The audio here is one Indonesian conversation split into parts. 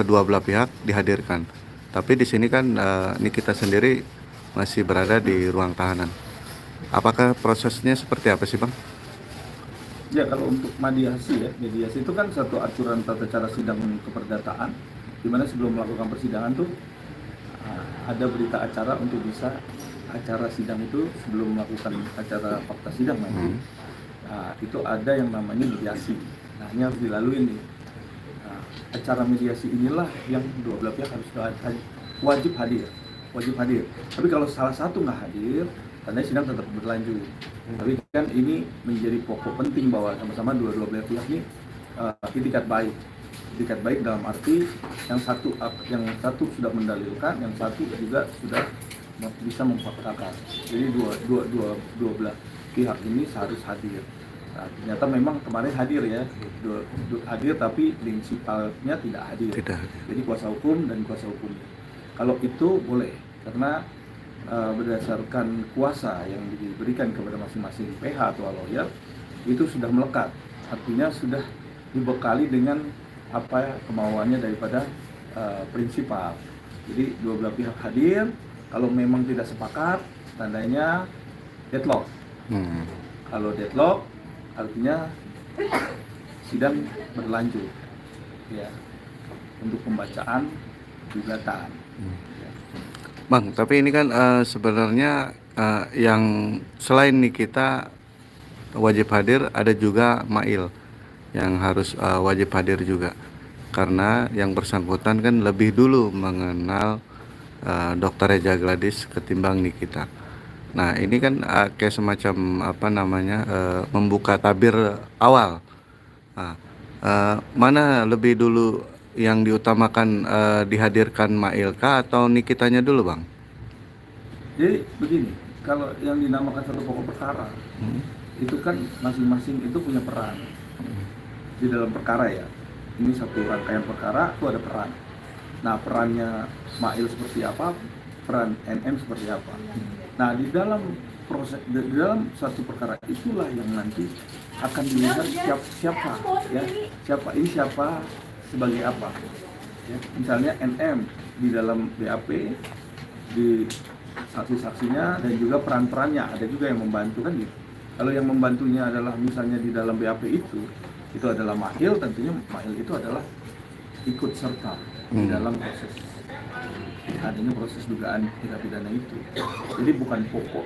kedua belah pihak dihadirkan. Tapi di sini kan Nikita sendiri masih berada di ruang tahanan. Apakah prosesnya seperti apa sih, Bang? Ya, kalau untuk mediasi itu kan satu aturan tata cara sidang keperdataan, di mana sebelum melakukan persidangan tuh ada berita acara untuk bisa acara sidang itu sebelum melakukan acara fakta sidang nanti. Nah, itu ada yang namanya mediasi. Nah, ini harus dilalui nih. Nah, acara mediasi inilah yang dua belah pihak harus wajib hadir, wajib hadir. Tapi kalau salah satu nggak hadir, tandanya sidang tetap berlanjut. Tapi kan ini menjadi pokok penting bahwa sama-sama dua belah pihak ini itikat baik. Itikat baik dalam arti yang satu sudah mendalilkan, yang satu juga sudah bisa memfaktakan. Jadi dua belah pihak ini harus hadir. Nah, ternyata memang kemarin hadir ya, hadir tapi prinsipalnya tidak hadir. Jadi kuasa hukum dan kuasa hukumnya. Kalau itu boleh, karena berdasarkan kuasa yang diberikan kepada masing-masing PH atau lawyer itu sudah melekat, artinya sudah dibekali dengan apa kemauannya daripada prinsipal. Jadi dua belah pihak hadir. Kalau memang tidak sepakat, tandanya deadlock. Kalau deadlock, artinya sidang berlanjut, ya, untuk pembacaan gugatan. Bang, tapi ini kan sebenarnya yang selain Nikita wajib hadir, ada juga Mail yang harus wajib hadir juga, karena yang bersangkutan kan lebih dulu mengenal Dr. Reja Gladys ketimbang Nikita. Nah, ini kan kayak semacam membuka tabir awal. Nah, mana lebih dulu yang diutamakan, dihadirkan Mailka atau Nikitanya dulu, Bang? Jadi begini, kalau yang dinamakan satu pokok perkara itu kan masing-masing itu punya peran di dalam perkara ya. Ini satu rangkaian perkara, itu ada peran. Nah, perannya Mail seperti apa, peran NM seperti apa. Nah, di dalam satu perkara itulah yang nanti akan dilihat siapa sebagai apa. Ya, misalnya NM di dalam BAP, di saksi-saksinya dan juga peran-perannya, ada juga yang membantu kan gitu. Kalau yang membantunya adalah misalnya di dalam BAP itu adalah Mahil, tentunya Mahil itu adalah ikut serta di dalam proses adanya proses dugaan tindak pidana itu. Jadi bukan pokok.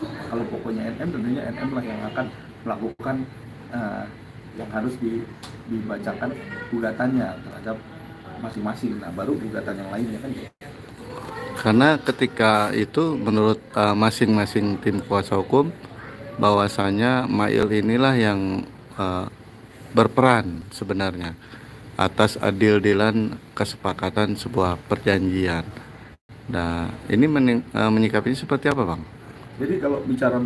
Kalau pokoknya NM, tentunya NM lah yang akan melakukan yang harus dibacakan gugatannya terhadap masing-masing. Nah, baru gugatan yang lainnya kan. Karena ketika itu menurut masing-masing tim kuasa hukum, bahwasanya Mail inilah yang berperan sebenarnya atas adil-adilan kesepakatan sebuah perjanjian. Nah, ini menyikapinya seperti apa, Bang? Jadi kalau bicara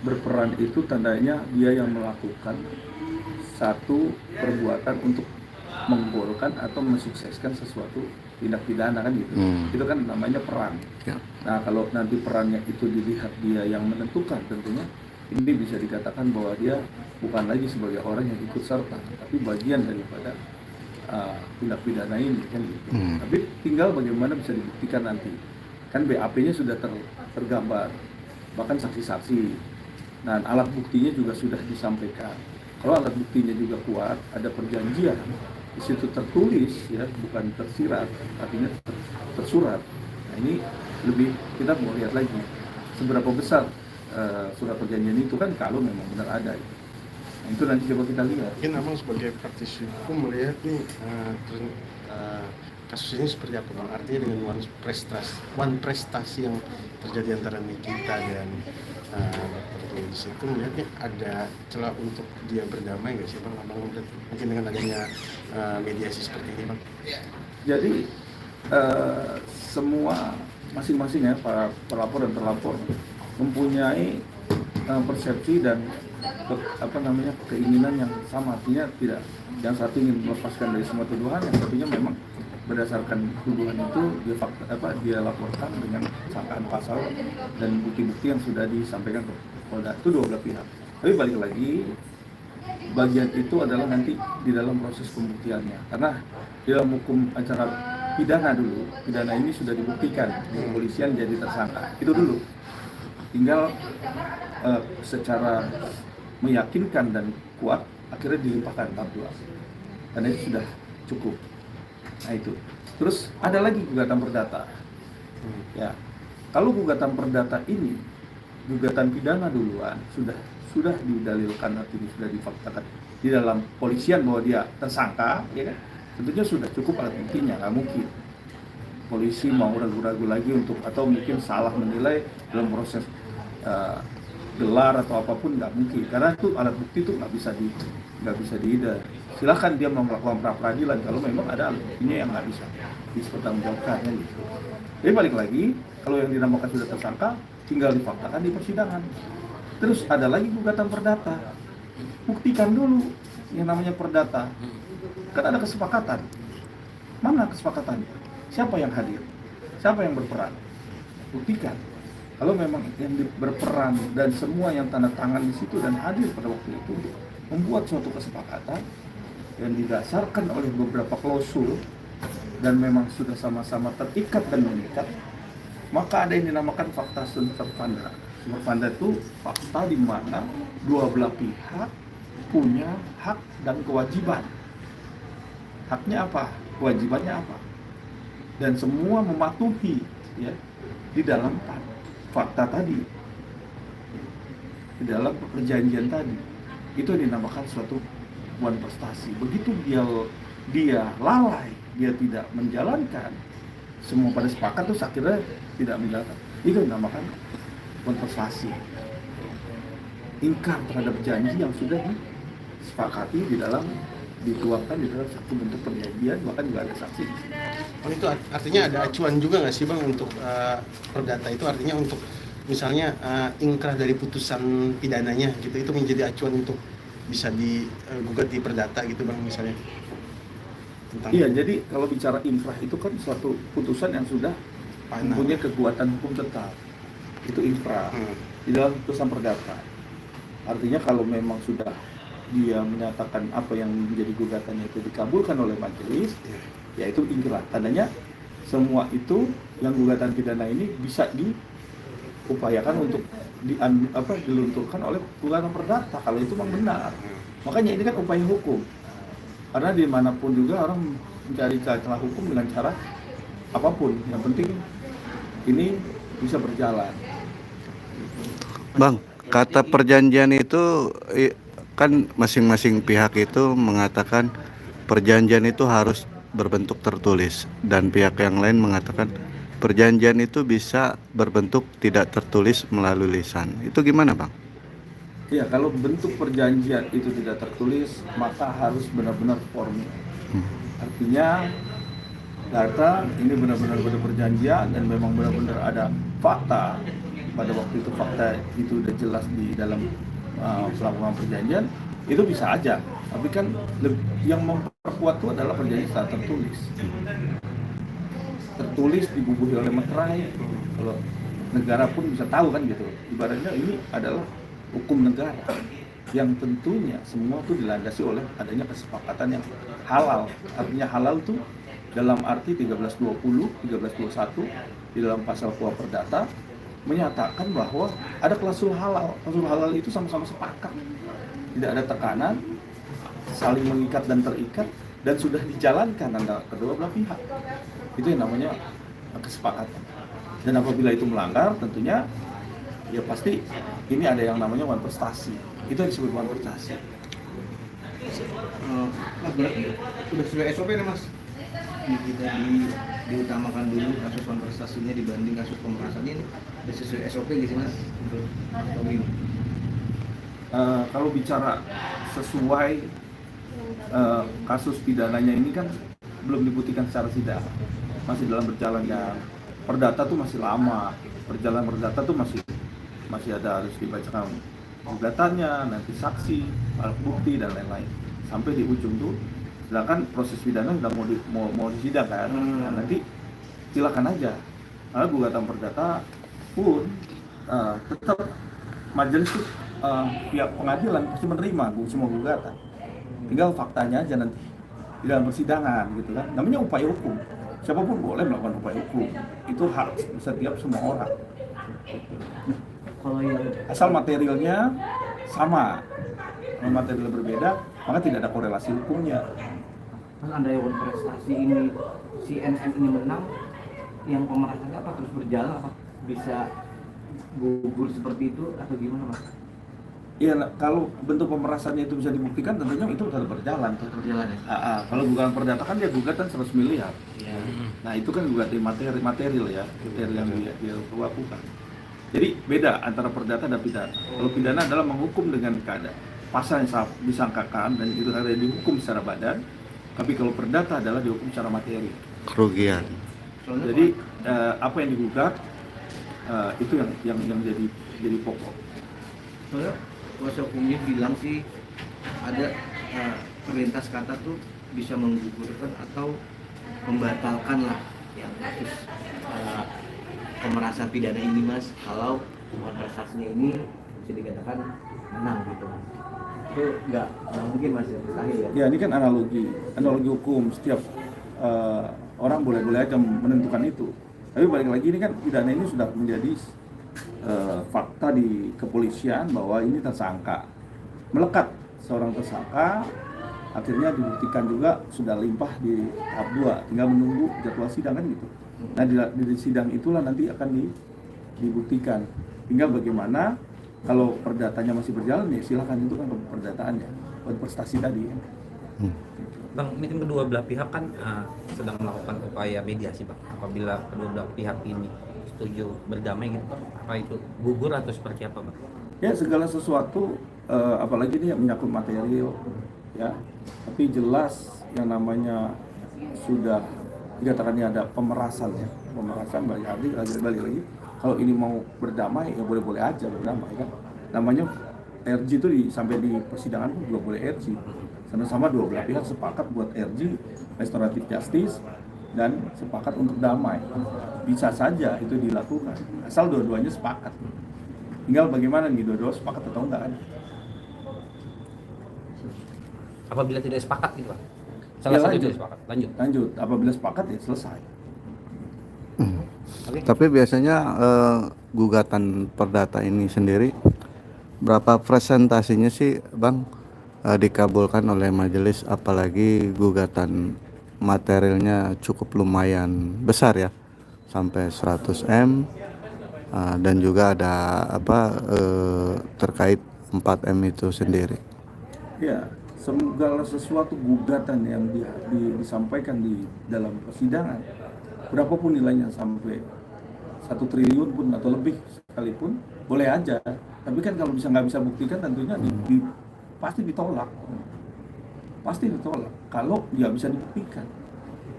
berperan itu tandanya dia yang melakukan satu perbuatan untuk menggolkan atau mensukseskan sesuatu tindak pidana kan gitu. Itu kan namanya peran. Ya. Nah, kalau nanti perannya itu dilihat dia yang menentukan, tentunya ini bisa dikatakan bahwa dia bukan lagi sebagai orang yang ikut serta, tapi bagian daripada tindak pidana ini kan gitu. Tapi tinggal bagaimana bisa dibuktikan nanti. Kan BAP-nya sudah tergambar, bahkan saksi-saksi. Dan alat buktinya juga sudah disampaikan. Kalau alat buktinya juga kuat, ada perjanjian, di situ tertulis ya, bukan tersirat, artinya tersurat. Nah, ini lebih kita mau lihat lagi seberapa besar surat perjanjian itu kan kalau memang benar ada. Nah, itu nanti coba kita lihat. Mungkin Abang sebagai praktisi hukum melihat nih kasus ini seperti apa, Bang? Artinya dengan one prestasi yang terjadi antara Nikita dan Dr. Tulis itu melihatnya ada celah untuk dia berdamai nggak sih, Bang? Abang mungkin dengan adanya mediasi seperti ini, Bang? Jadi semua masing-masing ya, para pelapor dan terlapor mempunyai persepsi dan keinginan yang sama. Artinya tidak, yang satu ingin melepaskan dari semua tuduhan, yang satunya memang berdasarkan tuduhan itu dia laporkan dengan sangkaan pasal dan bukti-bukti yang sudah disampaikan ke Polda. Itu dua belah pihak. Tapi balik lagi, bagian itu adalah nanti di dalam proses pembuktiannya. Karena di dalam hukum acara pidana dulu, pidana ini sudah dibuktikan di kepolisian jadi tersangka. Itu dulu. Tinggal secara meyakinkan dan kuat akhirnya dilimpahkan tahap 2. Karena itu sudah cukup. Nah itu. Terus ada lagi gugatan perdata. Ya. Kalau gugatan perdata ini gugatan pidana duluan sudah didalilkan, artinya sudah difaktakan di dalam polisian bahwa dia tersangka, ya kan? Tentunya sudah cukup alat buktinya, nggak mungkin polisi mau ragu-ragu lagi untuk atau mungkin salah menilai dalam proses gelar atau apapun, nggak mungkin, karena itu alat bukti itu nggak bisa dihindar. Silahkan dia melakukan pra peradilan kalau memang ada alat buktinya yang nggak bisa dipertanggungjawabkan, gitu. Jadi balik lagi, kalau yang dinamakan sudah tersangka tinggal difaktakan di persidangan. Terus ada lagi gugatan perdata. Buktikan dulu yang namanya perdata. Kan ada kesepakatan. Mana kesepakatannya? Siapa yang hadir? Siapa yang berperan? Buktikan. Kalau memang yang berperan dan semua yang tanda tangan di situ dan hadir pada waktu itu membuat suatu kesepakatan yang didasarkan oleh beberapa klausul dan memang sudah sama-sama terikat dan mengikat, maka ada yang dinamakan fakta superfanda. Superfanda itu fakta di mana dua belah pihak punya hak dan kewajiban. Haknya apa? Kewajibannya apa? Dan semua mematuhi, ya, di dalam fakta tadi, di dalam perjanjian tadi. Itu dinamakan suatu prestasi. Begitu dia lalai, dia tidak menjalankan, semua pada sepakat terus akhirnya tidak menjalankan, itu dinamakan kontestasi, ingkar terhadap janji yang sudah disepakati dituangkan di dalam satu bentuk perjanjian, bahkan juga ada saksi. Oh, itu artinya ada acuan juga nggak sih Bang untuk perdata itu, artinya untuk misalnya ingkrah dari putusan pidananya gitu, itu menjadi acuan untuk bisa digugat di perdata gitu Bang misalnya? Iya, jadi kalau bicara ingkrah itu kan suatu putusan yang sudah mempunyai kekuatan hukum tetap. Itu ingkrah di dalam putusan perdata. Artinya kalau memang sudah dia menyatakan apa yang menjadi gugatannya itu dikabulkan oleh majelis, ya itu ingkrah. Tandanya semua itu yang gugatan pidana ini bisa diupayakan untuk dilunturkan oleh gugatan perdata kalau itu memang benar. Makanya ini kan upaya hukum. Karena dimanapun juga orang mencari celah hukum dengan cara apapun, yang penting ini bisa berjalan. Bang, kata perjanjian itu kan masing-masing pihak itu mengatakan perjanjian itu harus berbentuk tertulis, dan pihak yang lain mengatakan perjanjian itu bisa berbentuk tidak tertulis melalui lisan. Itu gimana Bang? Ya, kalau bentuk perjanjian itu tidak tertulis, maka harus benar-benar formil. Artinya data ini benar-benar perjanjian dan memang benar-benar ada fakta. Pada waktu itu fakta itu sudah jelas di dalam pelakuan perjanjian, itu bisa aja. Tapi kan yang memperkuat itu adalah perjanjian secara tertulis. Tertulis dibubuhi oleh materai. Kalau negara pun bisa tahu kan gitu. Ibaratnya ini adalah hukum negara yang tentunya semua itu dilandasi oleh adanya kesepakatan yang halal. Artinya halal itu dalam arti 1320, 1321 di dalam pasal KUA Perdata menyatakan bahwa ada klausul halal. Klausul halal itu sama-sama sepakat, tidak ada tekanan, saling mengikat dan terikat, dan sudah dijalankan antara kedua belah pihak. Itu yang namanya kesepakatan. Dan apabila itu melanggar, tentunya ya pasti ini ada yang namanya prestasi. Itu yang disebut prestasi. Mas, sudah sesuai SOP nih Mas? Kita diutamakan dulu kasus prestasinya dibanding kasus pemerasan ini. Sudah sesuai SOP gitu Mas? Kalau bicara sesuai kasus pidananya ini kan belum dibuktikan secara sidang, masih dalam berjalannya. Perdata tuh masih lama, perjalanan perdata tuh masih ada, harus dibacakan gugatannya, nanti saksi, alat bukti dan lain-lain sampai di ujung tuh. Sedangkan proses pidana sudah mau disidang kan, nah, nanti silakan aja. Karena gugatan perdata pun tetap majelis tuh pihak pengadilan pasti menerima semua gugatan. Tinggal faktanya aja nanti di dalam persidangan gitu kan. Namanya upaya hukum. Siapapun boleh melakukan upaya hukum. Itu hak setiap semua orang. Kalau yang Asal materialnya sama. Kalau material berbeda, maka tidak ada korelasi hukumnya. kan ada yang prestasi ini CNN ini menang, yang pemerasannya apa terus berjalan apa bisa gugur seperti itu atau gimana mas? Iya, kalau bentuk pemerasannya itu bisa dibuktikan, tentunya itu harus berjalan. Berjalan ya? Kalau gugatan perdata kan dia gugatan 100 miliar. Iya. Nah itu kan gugatan material ya, material yang dia lakukan. Jadi beda antara perdata dan pidana. Kalau pidana adalah menghukum dengan keadaan pasal yang disangkakan dan itu ada dihukum secara badan. Tapi kalau perdata adalah dihukum secara materi. Kerugian. Jadi apa yang digugat itu yang jadi pokok. Soalnya kuasa hukumnya bilang sih ada perlintas kata tuh bisa menggugurkan atau membatalkan lah yang kasus pemerasan pidana ini mas, kalau prestasinya ini bisa dikatakan menang gitu mas. Itu nggak mungkin mas, ya mustahil ya. Ya ini kan analogi hukum. Setiap orang boleh-boleh aja menentukan itu. Tapi balik lagi ini kan pidana ini sudah menjadi fakta di kepolisian bahwa ini tersangka. Melekat seorang tersangka, akhirnya dibuktikan juga sudah limpah di tahap 2, tinggal menunggu jadwal sidang kan gitu. Nah di sidang itulah nanti akan dibuktikan. Tinggal bagaimana kalau perdatanya masih berjalan ya silakan itu kan perdataannya, prestasi tadi. Bang, ini kan kedua belah pihak kan sedang melakukan upaya mediasi, Bang. Apabila kedua belah pihak ini setuju berdamai gitu, Bang, apa itu gugur atau seperti apa, Bang? Ya segala sesuatu, apalagi ini yang menyangkut material, ya. Tapi jelas yang namanya sudah dikatakannya ada pemerasan ya, pemerasan balik lagi. Kalau ini mau berdamai ya boleh-boleh aja berdamai kan. Namanya RG itu sampai di persidangan pun juga boleh RG. Sama-sama dua belah pihak sepakat buat RG, restoratif justice, dan sepakat untuk damai. Bisa saja itu dilakukan, asal dua-duanya sepakat. Tinggal bagaimana nih dua-dua sepakat atau enggak kan? Apabila tidak sepakat gitu, Bang. Salah satu tidak sepakat. Lanjut. Apabila sepakat ya selesai. Oke. Tapi biasanya gugatan perdata ini sendiri berapa presentasinya sih Bang dikabulkan oleh majelis, apalagi gugatan materialnya cukup lumayan besar ya, sampai 100 M dan juga ada terkait 4 M itu sendiri. Ya, segala sesuatu gugatan yang disampaikan di dalam persidangan, berapapun nilainya sampai 1 triliun pun atau lebih sekalipun boleh aja. Tapi kan kalau nggak bisa buktikan tentunya pasti ditolak. Pasti ditolak kalau nggak bisa dibuktikan.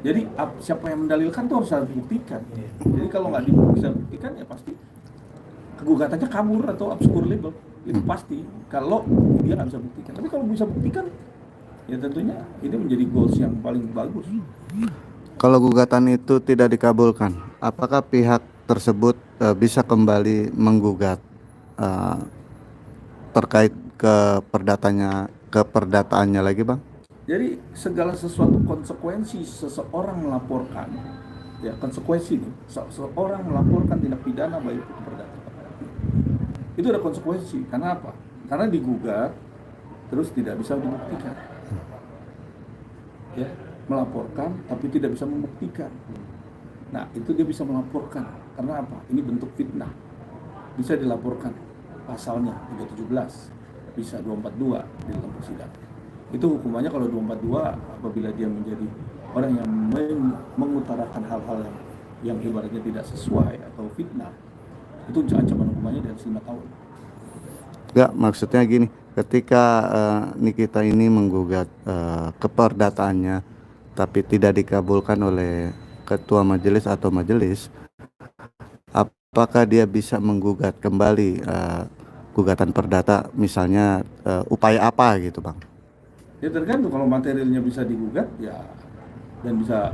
Jadi siapa yang mendalilkan tuh harus dibuktikan. Jadi kalau nggak bisa dibuktikan ya pasti kegugatannya kabur atau absurdable. Itu pasti kalau dia nggak bisa buktikan. Tapi kalau bisa buktikan ya tentunya ini menjadi goals yang paling bagus. Kalau gugatan itu tidak dikabulkan, apakah pihak tersebut bisa kembali menggugat terkait keperdataannya lagi, Bang? Jadi segala sesuatu konsekuensi seseorang melaporkan, ya konsekuensi nih, seseorang melaporkan tindak pidana baik itu perdata. Itu ada konsekuensi. Karena apa? Karena digugat terus tidak bisa dibuktikan. Ya, melaporkan tapi tidak bisa membuktikan. Nah, itu dia bisa melaporkan. Karena apa? Ini bentuk fitnah. Bisa dilaporkan pasalnya 317, bisa 242 di dalam persidangan. Itu hukumannya kalau 242 apabila dia menjadi orang yang mengutarakan hal-hal yang ibaratnya tidak sesuai atau fitnah. Itu ancaman hukumannya dari 5 tahun. Enggak, maksudnya gini, ketika Nikita ini menggugat keperdataannya tapi tidak dikabulkan oleh ketua majelis atau majelis, apakah dia bisa menggugat kembali gugatan perdata, misalnya upaya apa gitu, Bang? Ya tergantung, kalau materialnya bisa digugat ya dan bisa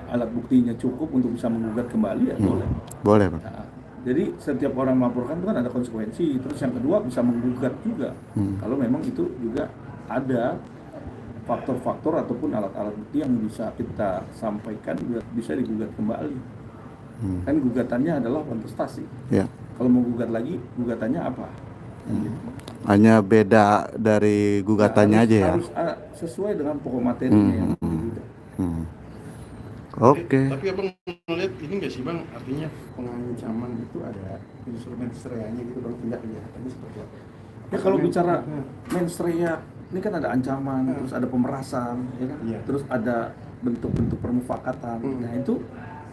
alat buktinya cukup untuk bisa menggugat kembali ya boleh. Boleh, Bang. Nah, Jadi setiap orang melaporkan itu kan ada konsekuensi. Terus yang kedua bisa menggugat juga. Kalau memang itu juga ada faktor-faktor ataupun alat-alat bukti yang bisa kita sampaikan bisa digugat kembali. Kan gugatannya adalah kontestasi. Ya. Kalau mau gugat lagi, gugatannya apa? Gitu. Hanya beda dari gugatannya Harus- aja ya. Harus sesuai dengan pokok materinya yang digugat. Hmm. Oke. Tapi abang melihat ini nggak sih bang, artinya pengancaman itu ada instrumen sereanya gitu bang, tindak kejahatannya seperti apa? Ya kalau bicara mens rea, ini kan ada ancaman, terus ada pemerasan, ya kan? Iya. Terus ada bentuk-bentuk permufakatan. Nah itu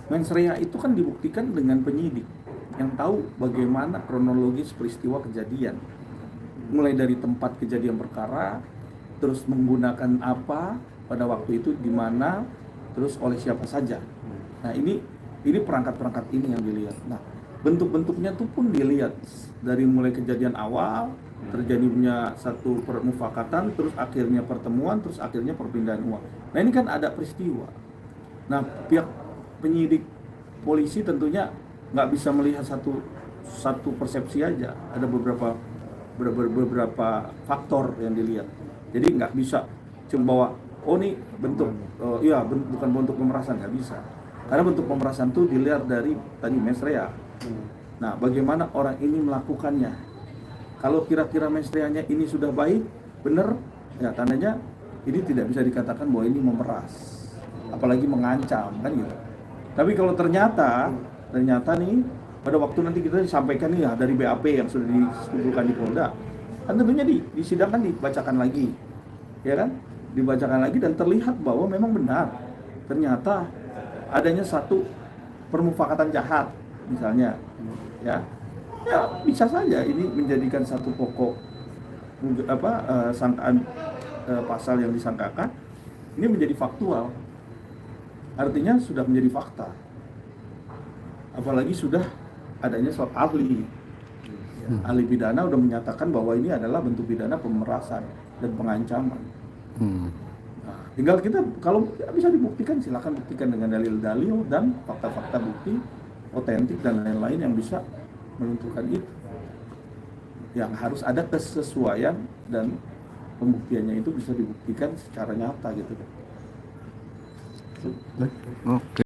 mens rea itu kan dibuktikan dengan penyidik yang tahu bagaimana kronologis peristiwa kejadian, mulai dari tempat kejadian perkara, terus menggunakan apa pada waktu itu, di mana, terus oleh siapa saja. Nah ini perangkat-perangkat ini yang dilihat. Nah bentuk-bentuknya tuh pun dilihat dari mulai kejadian awal, terjadinya satu permufakatan, terus akhirnya pertemuan, terus akhirnya perpindahan uang. Nah ini kan ada peristiwa. Nah pihak penyidik polisi tentunya nggak bisa melihat satu persepsi aja. Ada beberapa faktor yang dilihat. Jadi nggak bisa cuma bawa oh ini bentuk bukan bentuk pemerasan, nggak bisa. Karena bentuk pemerasan itu dilihat dari tadi mens rea. Nah bagaimana orang ini melakukannya? Kalau kira-kira mens reanya ini sudah baik, benar, ya tandanya ini tidak bisa dikatakan bahwa ini memeras, apalagi mengancam kan gitu. Tapi kalau ternyata nih pada waktu nanti kita disampaikan nih ya dari BAP yang sudah dikumpulkan di Polda, kan tentunya di sidang kan dibacakan lagi, ya kan, dibacakan lagi dan terlihat bahwa memang benar ternyata adanya satu permufakatan jahat misalnya, ya bisa saja ini menjadikan satu pokok sangkaan pasal yang disangkakan ini menjadi faktual, artinya sudah menjadi fakta. Apalagi sudah adanya soal ahli pidana udah menyatakan bahwa ini adalah bentuk pidana pemerasan dan pengancaman. Nah, tinggal kita kalau bisa dibuktikan silakan buktikan dengan dalil-dalil dan fakta-fakta bukti otentik dan lain-lain yang bisa menentukan itu. Yang harus ada kesesuaian dan pembuktiannya itu bisa dibuktikan secara nyata gitu. Oke.